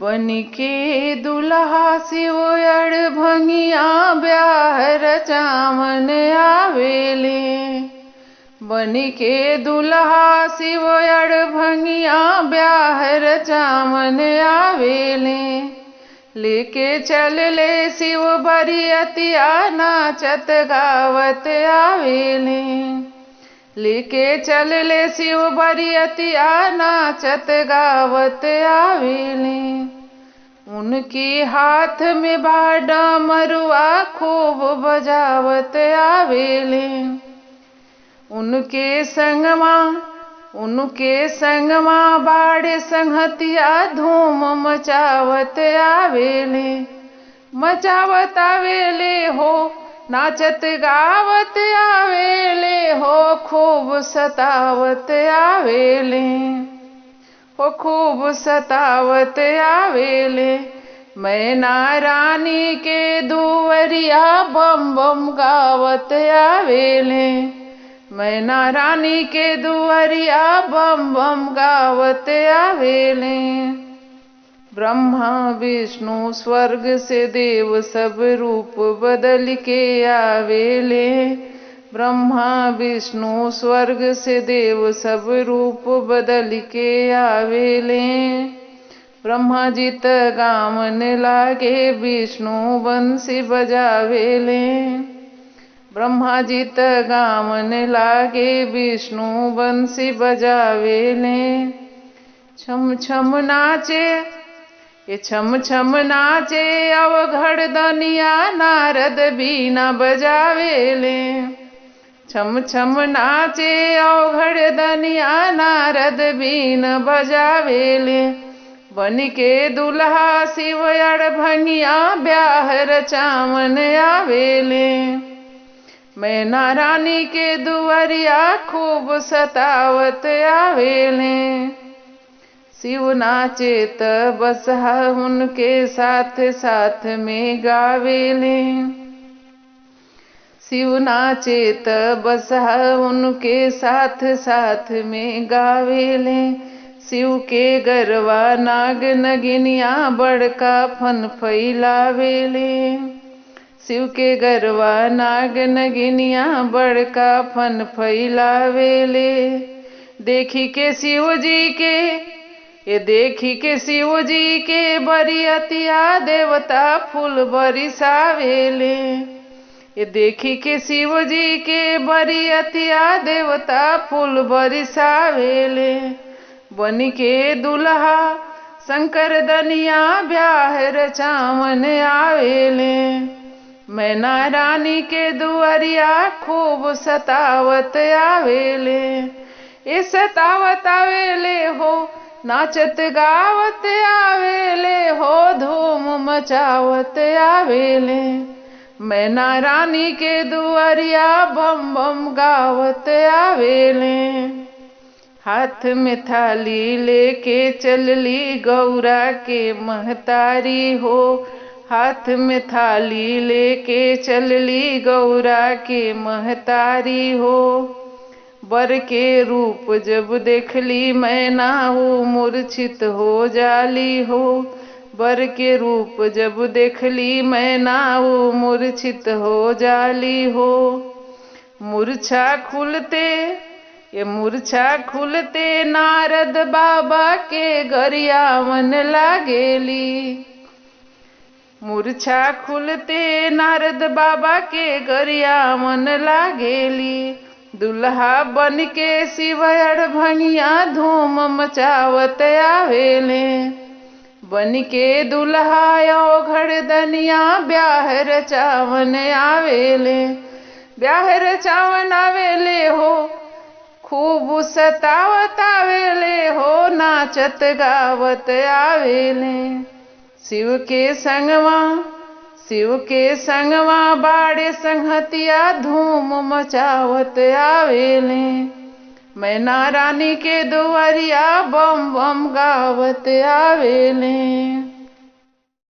बनिके दुल्हा शिव अड़भंगिया ब्याह रचावन आवेले। बनिके दुल्हा शिव अड़भंगिया ब्याह रचावन आवेले। लेके चल ले शिव बरियतिया नाचत गावत आवेले। लेके चल ले शिव बरियतिया नाचत गावत आवेले। उनके हाथ में बा डमरुआ खूब बजावत आवेले। उनके संगमा बाड़े संगतिया धूम मचावत आवेले। मचावत आवेले हो नाचत गावत आवेले हो खूब सतावत आवेले। हो खूब सतावत आवेले। मैना रानी के दुवरिया बम बम गावत आवेले। मैना रानी के दुवरिया बम बम गावत आवेले। ब्रह्मा विष्णु स्वर्ग से देव सब रूप बदल के आवेले। ब्रह्मा विष्णु स्वर्ग से देव सब रूप बदल के आवेले। ब्रह्मा जी त गावन लागे विष्णु बंसी बजावेले। ब्रह्मा जी त गावन लागे विष्णु बंसी बजावेले। छम छम नाचे ये छम छम नाचे अवघड़ दनिया नारद बीना बजावेले। छम छम नाचे अवघड़ दनिया नारद बीन बजावेले। बनिके दुल्हा शिव अड़भंगिया ब्याह रचावन आवेले। मैना रानी के दुवरिया खूब सतावत आवेले। शिव नाचे त बसहा उनके साथ साथ में गावेले। शिव नाचे त बसहा उनके साथ साथ में गावेले। शिव के गरवा नाग नगिनिया बड़का फन फैलावेले। शिव के गरवा नाग नगिनिया बड़का फन फैलावेले। देखी के शिव जी के बरियतिया देवता फूल बरिसावेले। ये देखी के शिव जी के बरियतिया देवता फूल बरिसावेले। बनिके दुल्हा शंकर दनिया ब्याह रचावन आवेले। मैना रानी के दुवरिया खूब सतावत आवेले। ये सतावत आवेले हो नाचत गावत आवेले हो धूम मचावत आवेले। मैना रानी के दुवरिया बम बम गावत आवेले। हाथ में थाली लेके चलली गौरा के महतारी हो। हाथ में थाली लेके चलली गौरा के महतारी हो। बर के रूप जब देखली मैना वो मूर्छित हो जाली हो। बर के रूप जब देखली मैना वो मूर्छित हो जाली हो। मूर्छा खुलते नारद बाबा के गरियावन लागेली। मूर्छा खुलते नारद बाबा के गरियावन लागेली। दुल्हा बनिके शिव अड़भंगिया धूम मचावत आवेले। बनिके दुल्हा अवघड़ दनिया ब्याह रचावन आवेले। ब्याह रचावन आवेले हो खूब सतावत आवेले हो नाचत गावत आवेले। शिव के संगवा बाड़े संगतिया धूम मचावत आवेले। मैना रानी के दुवरिया बम बम गावत आवेले।